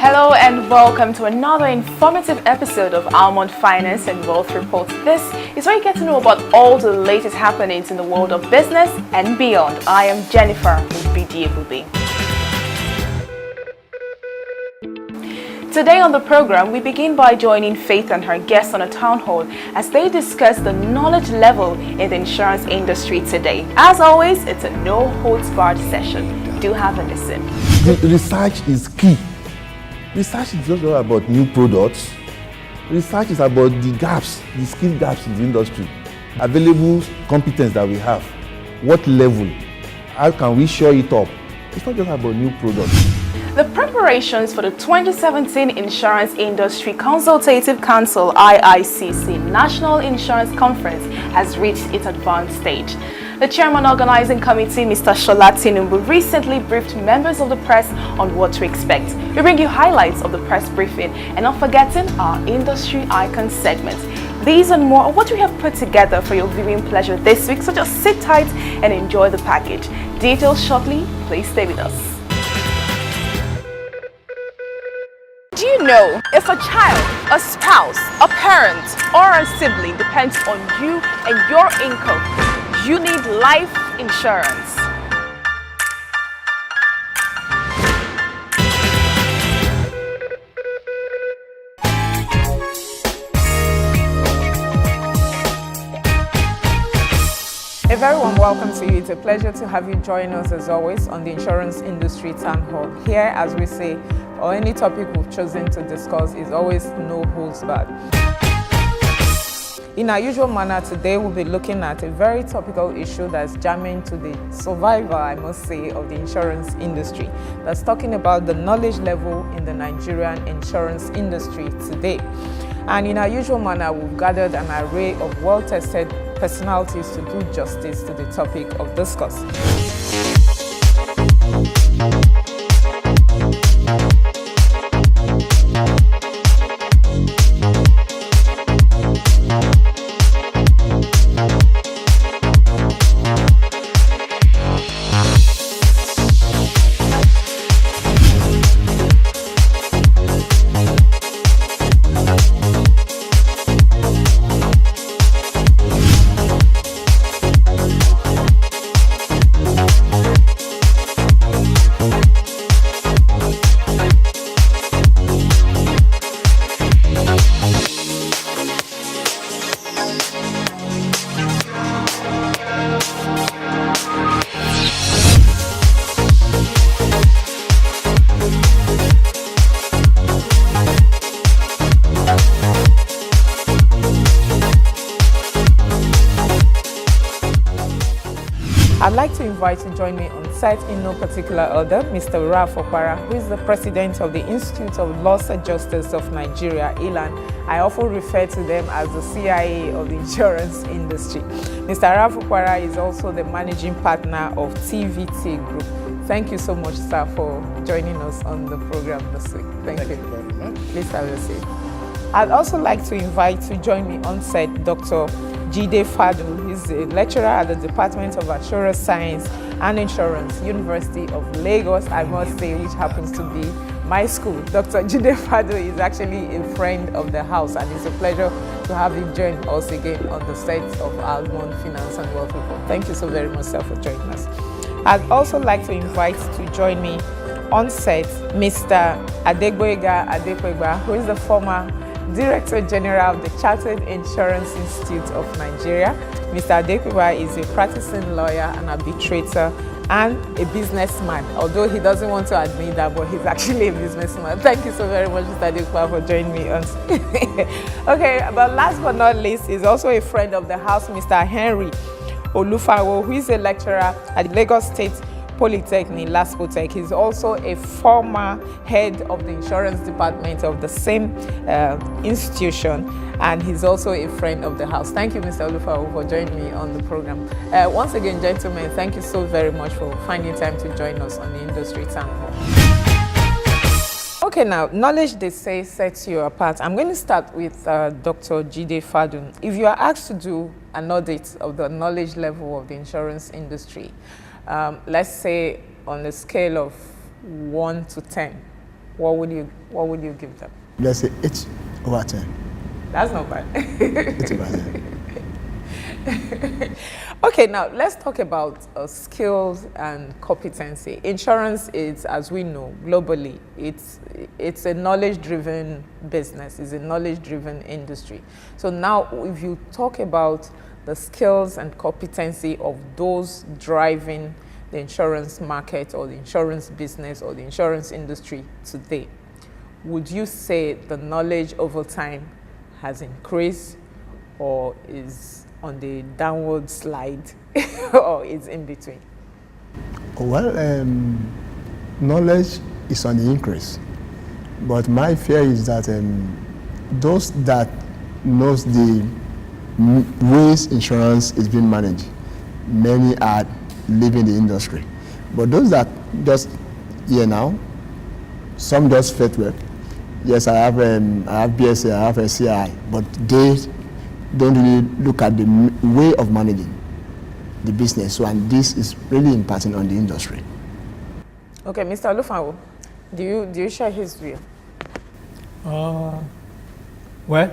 Hello and welcome to another informative episode of Almond Finance and Wealth Report. This is where you get to know about all the latest happenings in the world of business and beyond. I am Jennifer with BDA Bube. Today on the program, we begin by joining Faith and her guests on a town hall as they discuss the knowledge level in the insurance industry today. As always, it's a no-holds-barred session. Do have a listen. The research is key. Research is not about new products. Research is about the gaps, the skill gaps in the industry, available competence that we have, what level, how can we show it up. It's not just about new products. The preparations for the 2017 Insurance Industry Consultative Council IICC National Insurance Conference has reached its advanced stage. The Chairman Organizing Committee, Mr. Shola Tinubu, recently briefed members of the press on what to expect. We bring you highlights of the press briefing and not forgetting our Industry Icon segment. These and more are what we have put together for your viewing pleasure this week, so just sit tight and enjoy the package. Details shortly, please stay with us. Do you know if a child, a spouse, a parent, or a sibling depends on you and your income, you need life insurance? A very warm welcome to you. It's a pleasure to have you join us as always on the Insurance Industry Town Hall. Here, as we say, or any topic we've chosen to discuss is always no holds barred. In our usual manner, today we'll be looking at a very topical issue that's germane to the survival, I must say, of the insurance industry. That's talking about the knowledge level in the Nigerian insurance industry today. And in our usual manner, we've gathered an array of well-tested personalities to do justice to the topic of discourse. I'd like to invite you to join me on site in no particular order, Mr. Ralph Okpara, who is the president of the Institute of Laws and Justice of Nigeria, ILAN. I often refer to them as the CIA of the insurance industry. Mr. Ralph Okpara is also the managing partner of TVT Group. Thank you so much, sir, for joining us on the program this week. Thank you very much. Please have a seat. I'd also like to invite to join me on site Dr. Jide Fadu. He's a lecturer at the Department of Actuarial Science and Insurance, University of Lagos, I must say, which happens to be my school. Dr. Jide Fadu is actually a friend of the house, and it's a pleasure to have him join us again on the set of Almond Finance and Wealth Report. Thank you so very much, sir, for joining us. I'd also like to invite to join me on set Mr. Adegboyega Adekwegba, who is the former Director General of the Chartered Insurance Institute of Nigeria. Mr. Adekwegba is a practicing lawyer, an arbitrator, and a businessman, although he doesn't want to admit that, but he's actually a businessman. Thank you so very much, Mr. Adekwegba, for joining me on. Okay, but last but not least, he's also a friend of the house, Mr. Henry Olufawo, who is a lecturer at Lagos State Polytechnic, LASPOTECH. He's also a former head of the insurance department of the same institution, and he's also a friend of the house. Thank you, Mr. Olufawo, for joining me on the program. Once again, gentlemen, thank you so very much for finding time to join us on the Industry Town Hall. Okay, now, knowledge, they say, sets you apart. I'm going to start with Dr. Jide Fadu. If you are asked to do an audit of the knowledge level of the insurance industry, let's say on a scale of 1 to 10, what would you give them? Let's say 8 over 10. That's not bad. 8 over 10. Okay, now let's talk about skills and competency. Insurance is, as we know, globally, it's a knowledge-driven business, it's a knowledge-driven industry. So now, if you talk about the skills and competency of those driving the insurance market or the insurance business or the insurance industry today, would you say the knowledge over time has increased or is on the downward slide or is in between? Well, knowledge is on the increase, but my fear is that those that knows the ways insurance is being managed, many are leaving the industry. But those that just here now, some just fit work. Yes, I have BSA, I have a CI, but they don't really look at the way of managing the business. So, and this is really impacting on the industry. Okay, Mr. Olufawo, do you share his view? Well,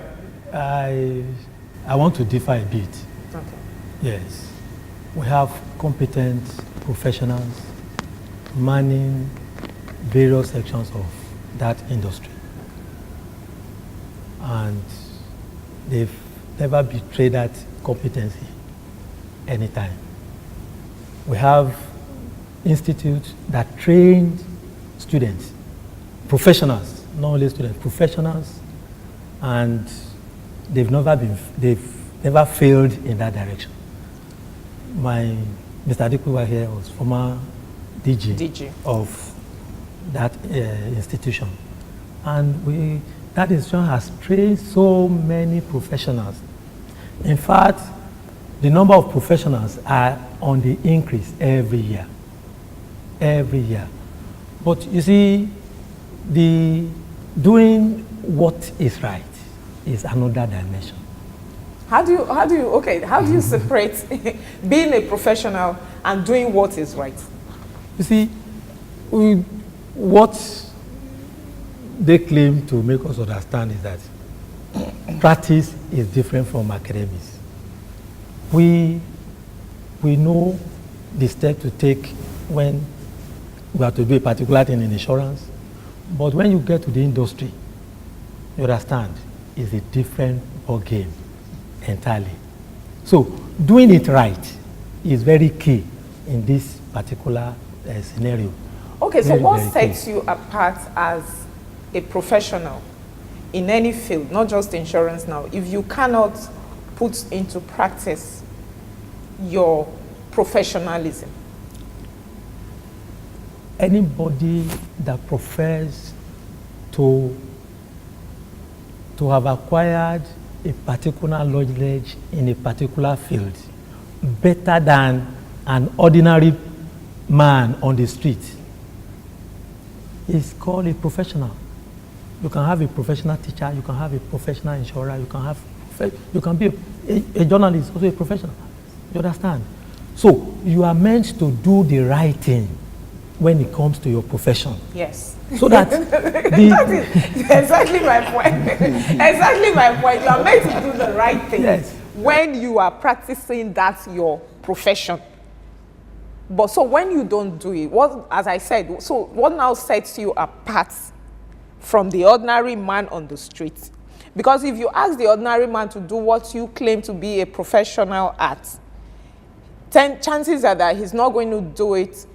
I want to differ a bit. Okay. Yes, we have competent professionals manning various sections of that industry, and they've never betrayed that competency anytime. We have institutes that train students, professionals, not only students, professionals, and they've never failed in that direction. My Mr. Adikuwa here was former DG of that institution, and that institution has trained so many professionals. In fact, the number of professionals are on the increase every year. But you see, doing what is right is another dimension. How do you separate being a professional and doing what is right? You see, what they claim to make us understand is that practice is different from academics. We know the step to take when we have to do a particular thing in insurance, but when you get to the industry, you understand, it's a different ball game entirely. So doing it right is very key in this particular scenario. Okay, so what sets you apart as a professional in any field, not just insurance now, if you cannot put into practice your professionalism? Anybody that prefers to have acquired a particular knowledge in a particular field better than an ordinary man on the street is called a professional. You can have a professional teacher, you can have a professional insurer, you can be a journalist, also a professional. You understand? So you are meant to do the right thing when it comes to your profession. Yes. So that that is exactly my point. Exactly my point. You are meant to do the right thing when you are practicing that your profession. But so when you don't do it, as I said, so what now sets you apart from the ordinary man on the street? Because if you ask the ordinary man to do what you claim to be a professional at, chances are that he's not going to do it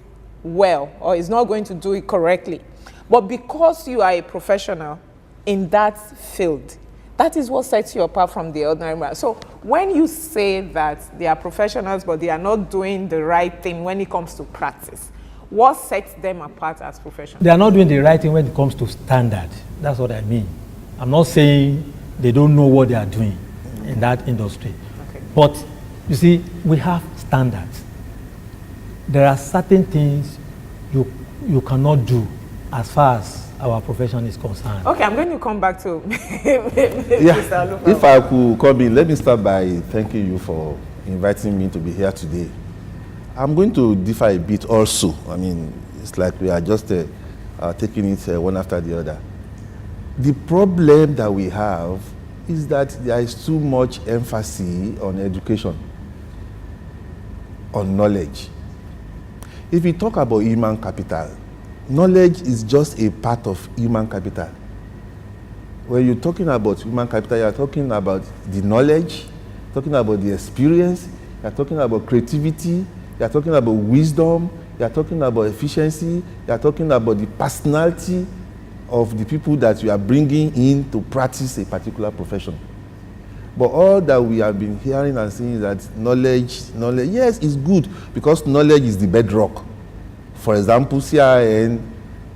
well, or he's not going to do it correctly. But because you are a professional in that field, that is what sets you apart from the ordinary man. So when you say that they are professionals but they are not doing the right thing when it comes to practice, what sets them apart as professionals? They are not doing the right thing when it comes to standard. That's what I mean. I'm not saying they don't know what they are doing in that industry. Okay. But you see, we have standards. There are certain things you cannot do as far as our profession is concerned. Okay, I'm going to come back to Mr. Lufa. If I could come in, let me start by thanking you for inviting me to be here today. I'm going to differ a bit also. I mean, it's like we are just taking it one after the other. The problem that we have is that there is too much emphasis on education, on knowledge. If we talk about human capital, knowledge is just a part of human capital. When you're talking about human capital, you're talking about the knowledge, talking about the experience, you're talking about creativity, you're talking about wisdom, you're talking about efficiency, you're talking about the personality of the people that you are bringing in to practice a particular profession. But all that we have been hearing and seeing is that knowledge, yes, is good because knowledge is the bedrock. For example, CRN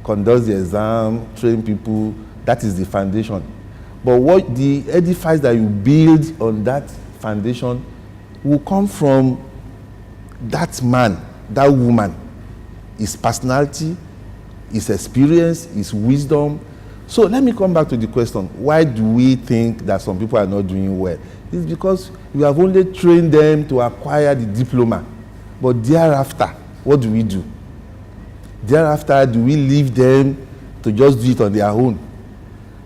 conducts the exam, train people, that is the foundation. But what the edifice that you build on that foundation will come from that man, that woman, his personality, his experience, his wisdom. So let me come back to the question, why do we think that some people are not doing well? It's because we have only trained them to acquire the diploma. But thereafter, what do we do? Thereafter, do we leave them to just do it on their own?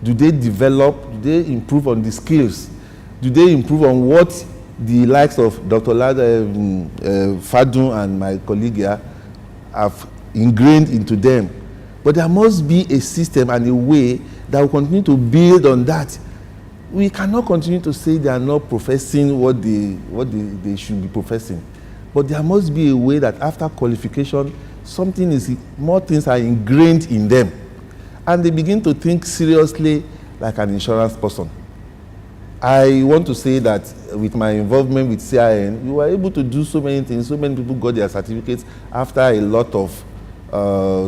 Do they develop, do they improve on the skills? Do they improve on what the likes of Dr. Fadun and my colleague here have ingrained into them? But there must be a system and a way that will continue to build on that. We cannot continue to say they are not professing what they should be professing. But there must be a way that after qualification, more things are ingrained in them. And they begin to think seriously like an insurance person. I want to say that with my involvement with CIN, we were able to do so many things. So many people got their certificates after a lot of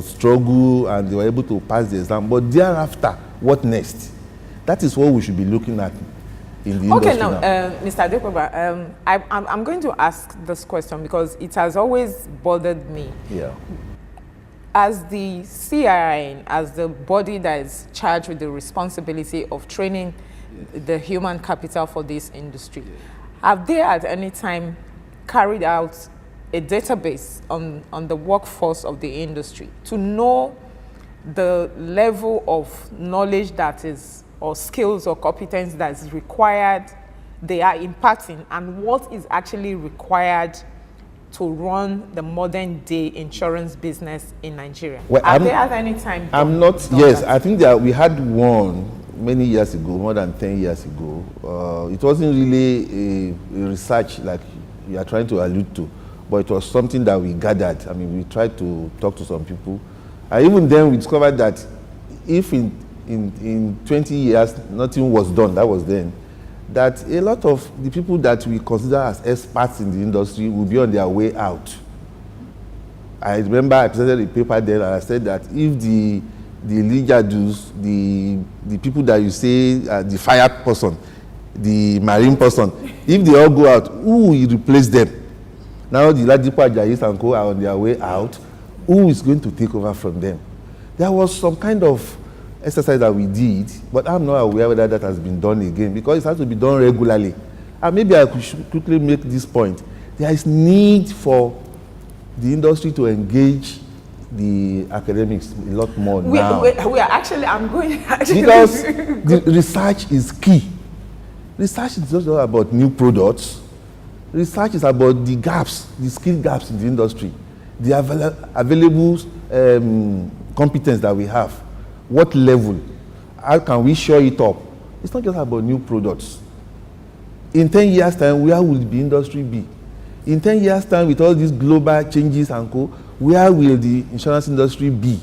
struggle, and they were able to pass the exam. But thereafter, what next? That is what we should be looking at in the industry now. Mr. Adekoba, I'm going to ask this question because it has always bothered me. Yeah. As the CIN, as the body that is charged with the responsibility of training the human capital for this industry, have they at any time carried out a database on the workforce of the industry to know the level of knowledge that is, or skills or competence that is required, they are imparting, and what is actually required to run the modern day insurance business in Nigeria? Well, Have they at any time done yes, that? I think that we had one many years ago, more than 10 years ago. It wasn't really a research like you are trying to allude to, but it was something that we gathered. I mean, we tried to talk to some people. And even then we discovered that if in 20 years nothing was done, that was then, that a lot of the people that we consider as experts in the industry will be on their way out. I remember I presented a paper then and I said that if the legados, the people that you say, the fire person, the marine person, if they all go out, who will replace them? Now the Ladipo Ajayis and Co are on their way out, who is going to take over from them? There was some kind of exercise that we did, but I'm not aware whether that has been done again because it has to be done regularly. And maybe I could quickly make this point. There is need for the industry to engage the academics a lot more now. We are actually, I'm going actually. Because the research is key. Research is not about new products. Research is about the gaps, the skill gaps in the industry, the available competence that we have. What level? How can we shore it up? It's not just about new products. In 10 years' time, where will the industry be? In 10 years' time, with all these global changes and co, where will the insurance industry be?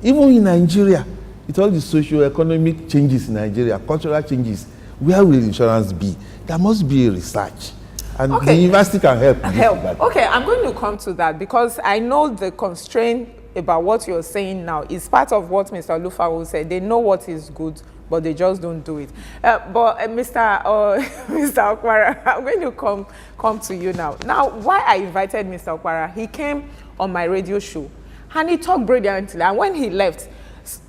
Even in Nigeria, with all the socio-economic changes in Nigeria, cultural changes, where will insurance be? There must be a research. And the university can help. Okay, I'm going to come to that because I know the constraint about what you're saying now is part of what Mr. Lufawo said. They know what is good, but they just don't do it. Mr. Okwara, I'm going to come to you now. Now, why I invited Mr. Okwara, he came on my radio show and he talked brilliantly. And when he left,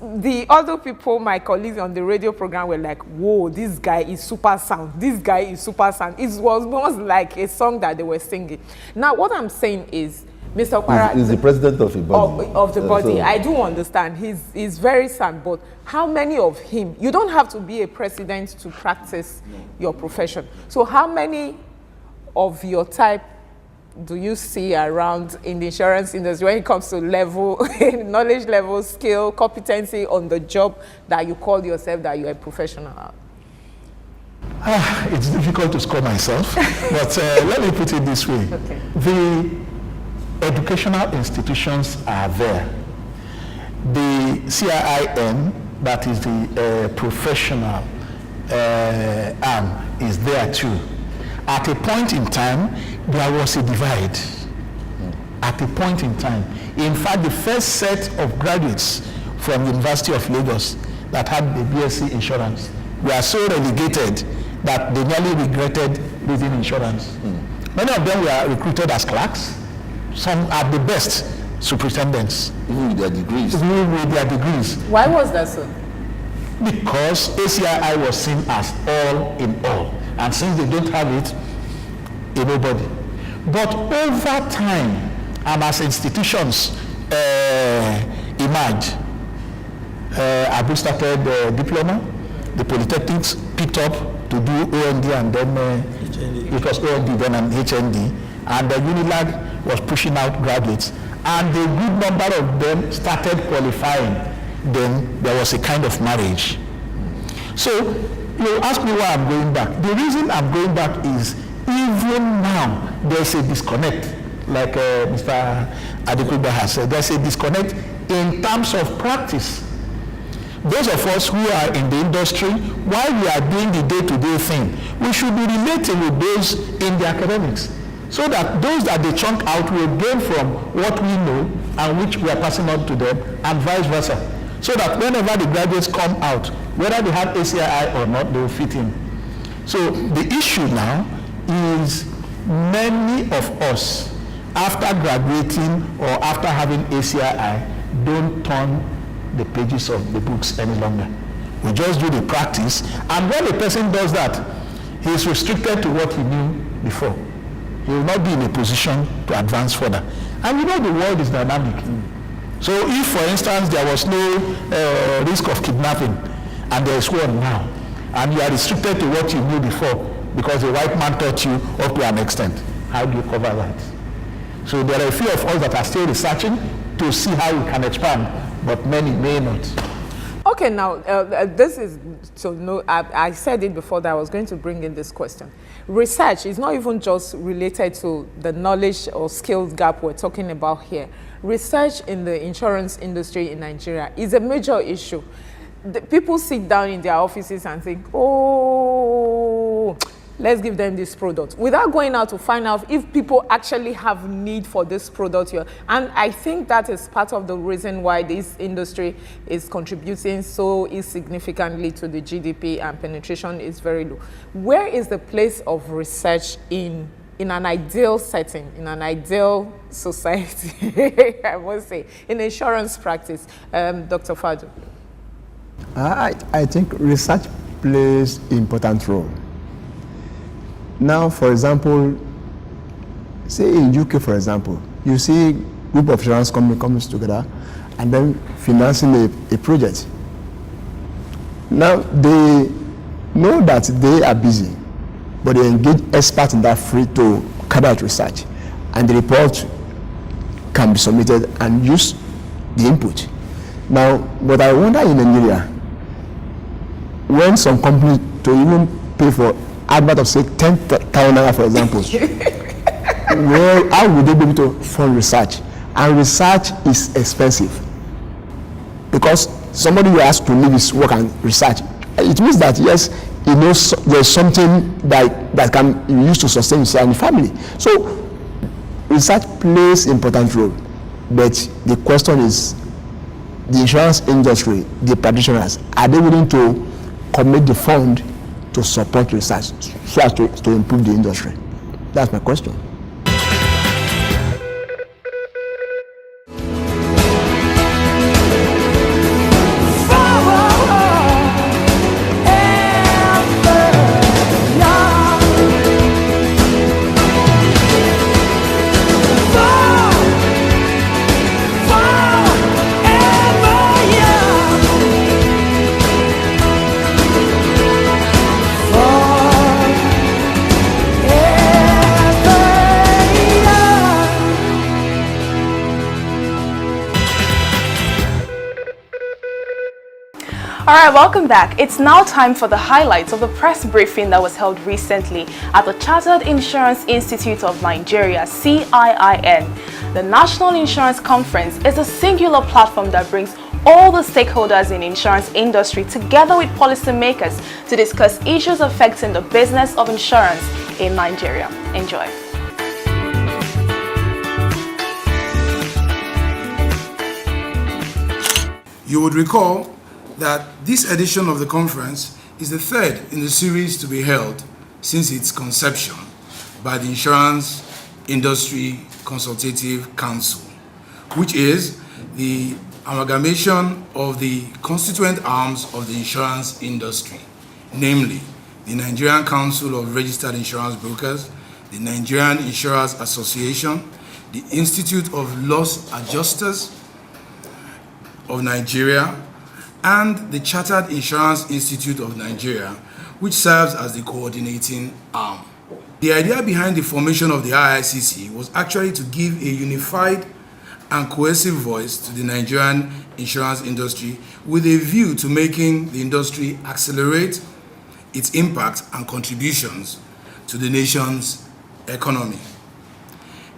the other people, my colleagues on the radio program were like, whoa, this guy is super sound. This guy is super sound. It was almost like a song that they were singing. Now, what I'm saying is, Mr. Okpara, He's the president of a body. Of the body. So- I do understand. He's very sad, but how many of him? You don't have to be a president to practice your profession. So how many of your type do you see around in the insurance industry when it comes to level, knowledge level, skill, competency on the job that you call yourself that you're a professional at? It's difficult to score myself, but let me put it this way. Okay. The educational institutions are there. The CIIM, that is the professional arm, is there too. At a point in time, there was a divide. At a point in time. In fact, the first set of graduates from the University of Lagos that had the BSc insurance were so relegated that they nearly regretted leaving insurance. Many of them were recruited as clerks. Some are the best superintendents. Even with their degrees. Even with their degrees. Why was that so? Because ACII was seen as all in all. And since they don't have it, a nobody. But over time, and as institutions emerge, Abu started diploma, the polytechnics picked up to do OND and then it was OND then and HND, and the Unilag was pushing out graduates, and a good number of them started qualifying. Then there was a kind of marriage. So you ask me why I'm going back. The reason I'm going back is even now there's a disconnect, like Mr. Adekuba has said, there's a disconnect in terms of practice. Those of us who are in the industry, while we are doing the day-to-day thing, we should be relating with those in the academics, so that those that they chunk out will gain from what we know and which we are passing on to them, and vice versa. So that whenever the graduates come out, whether they have ACII or not, they will fit in. So the issue now is many of us, after graduating or after having ACII, don't turn the pages of the books any longer. We just do the practice, and when a person does that, he is restricted to what he knew before. He will not be in a position to advance further. And you know the world is dynamic. So if, for instance, there was no risk of kidnapping, and there is one now, and you are restricted to what you knew before because a white man taught you up to an extent, how do you cover that? So there are a few of us that are still researching to see how we can expand, but many may not. Okay, now this is so. No, I said it before that I was going to bring in this question. Research is not even just related to the knowledge or skills gap we're talking about here. Research in the insurance industry in Nigeria is a major issue. People sit down in their offices and think, oh, let's give them this product, without going out to find out if people actually have need for this product here. And I think that is part of the reason why this industry is contributing so insignificantly to the GDP, and penetration is very low. Where is the place of research in an ideal setting, in an ideal society, I must say, in insurance practice? Dr. Fadu. I think research plays an important role. Now, for example, say in UK, for example, you see a group of insurance companies comes together and then financing a project. Now, they know that they are busy, but they engage experts in that field to carry out research, and the report can be submitted and use the input. Now, what I wonder in Nigeria, when some companies to even pay for advert of say 10,000 naira, for example, well, how would they be able to fund research? And research is expensive, because somebody who has to leave his work and research, it means that yes, he knows there's something that can be used to sustain himself and the family. So research plays an important role, but the question is, the insurance industry, the practitioners, are they willing to commit the fund to support research so as to improve the industry? That's my question. All right, welcome back. It's now time for the highlights of the press briefing that was held recently at the Chartered Insurance Institute of Nigeria, CIIN. The National Insurance Conference is a singular platform that brings all the stakeholders in the insurance industry together with policymakers to discuss issues affecting the business of insurance in Nigeria. Enjoy. You would recall that this edition of the conference is the third in the series to be held since its conception by the Insurance Industry Consultative Council, which is the amalgamation of the constituent arms of the insurance industry, namely the Nigerian Council of Registered Insurance Brokers, the Nigerian Insurers Association, the Institute of Loss Adjusters of Nigeria, and the Chartered Insurance Institute of Nigeria, which serves as the coordinating arm. The idea behind the formation of the IICC was actually to give a unified and cohesive voice to the Nigerian insurance industry with a view to making the industry accelerate its impact and contributions to the nation's economy.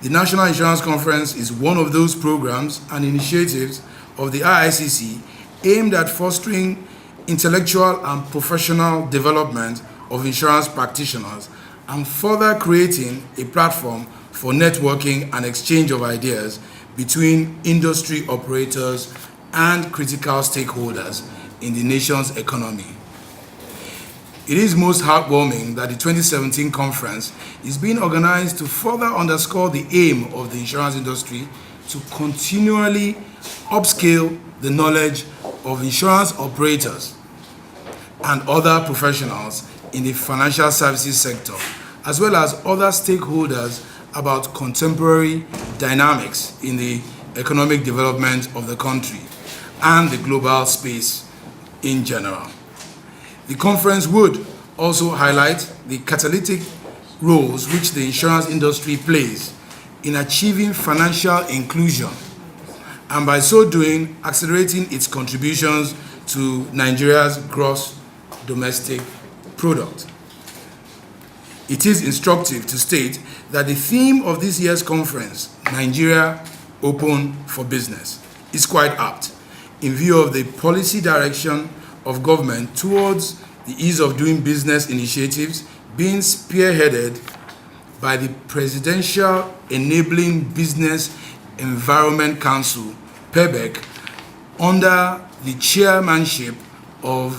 The National Insurance Conference is one of those programs and initiatives of the IICC aimed at fostering intellectual and professional development of insurance practitioners and further creating a platform for networking and exchange of ideas between industry operators and critical stakeholders in the nation's economy. It is most heartwarming that the 2017 conference is being organized to further underscore the aim of the insurance industry to continually upscale the knowledge of insurance operators and other professionals in the financial services sector, as well as other stakeholders about contemporary dynamics in the economic development of the country and the global space in general. The conference would also highlight the catalytic roles which the insurance industry plays in achieving financial inclusion, and by so doing, accelerating its contributions to Nigeria's gross domestic product. It is instructive to state that the theme of this year's conference, Nigeria Open for Business, is quite apt in view of the policy direction of government towards the ease of doing business initiatives being spearheaded by the Presidential Enabling Business Environment Council, PEBEC, under the chairmanship of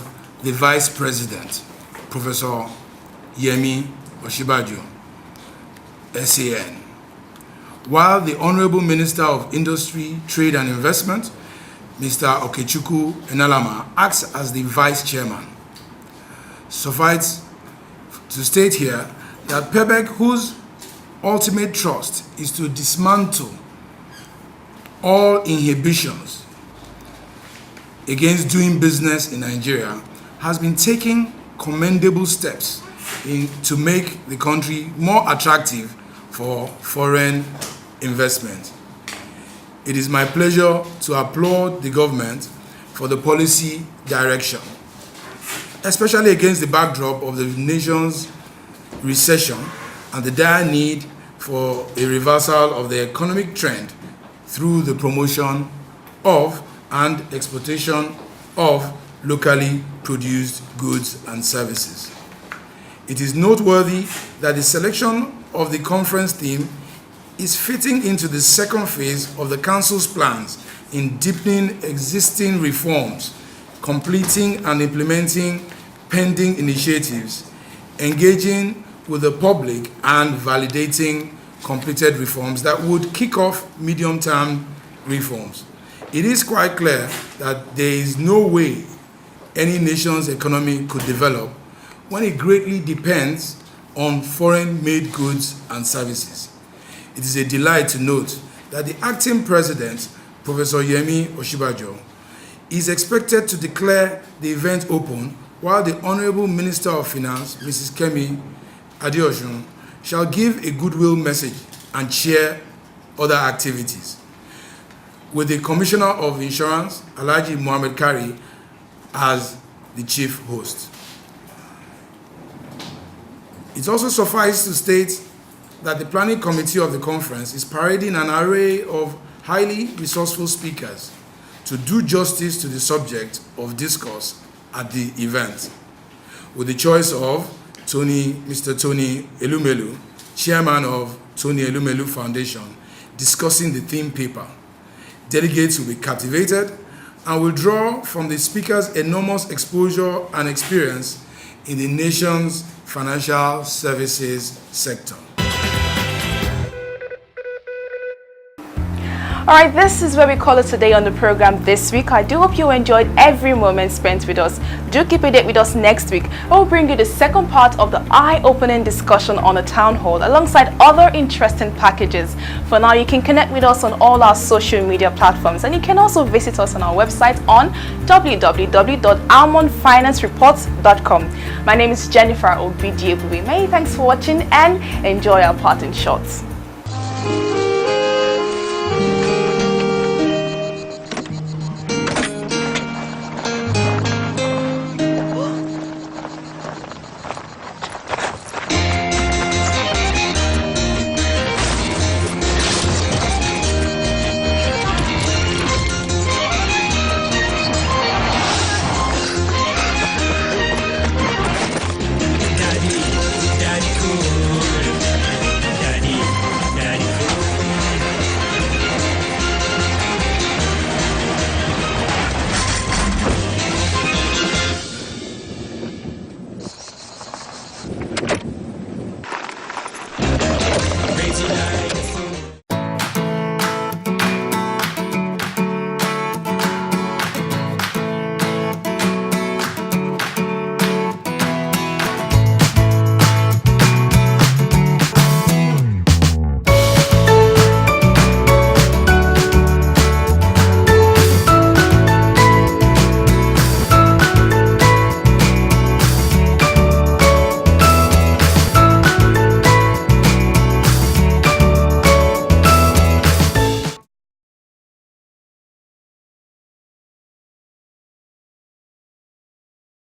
the Vice President, Professor Yemi Osinbajo, SAN, while the Honorable Minister of Industry, Trade and Investment, Mr. Okechukwu Enalama, acts as the Vice Chairman. Suffice to state here that PEBEC, whose ultimate trust is to dismantle all inhibitions against doing business in Nigeria, has been taking commendable steps to make the country more attractive for foreign investment. It is my pleasure to applaud the government for the policy direction, especially against the backdrop of the nation's recession and the dire need for a reversal of the economic trend through the promotion of and exploitation of locally produced goods and services. It is noteworthy that the selection of the conference theme is fitting into the second phase of the Council's plans in deepening existing reforms, completing and implementing pending initiatives, engaging with the public and validating completed reforms that would kick off medium-term reforms. It is quite clear that there is no way any nation's economy could develop when it greatly depends on foreign-made goods and services. It is a delight to note that the acting president, Professor Yemi Osinbajo, is expected to declare the event open, while the Honorable Minister of Finance, Mrs. Kemi Adeosun, shall give a goodwill message and chair other activities, with the Commissioner of Insurance, Alhaji Mohammed Kari, as the chief host. It also suffices to state that the planning committee of the conference is parading an array of highly resourceful speakers to do justice to the subject of discourse at the event, with the choice of Mr. Tony Elumelu, chairman of Tony Elumelu Foundation, discussing the theme paper. Delegates will be captivated and will draw from the speaker's enormous exposure and experience in the nation's financial services sector. All right, this is where we call it today on the program this week. I do hope you enjoyed every moment spent with us. Do keep a date with us next week. We'll bring you the second part of the eye-opening discussion on the town hall alongside other interesting packages. For now, you can connect with us on all our social media platforms, and you can also visit us on our website on www.almondfinancereports.com. My name is Jennifer Obidiebuwe. Many thanks for watching and enjoy our parting shots.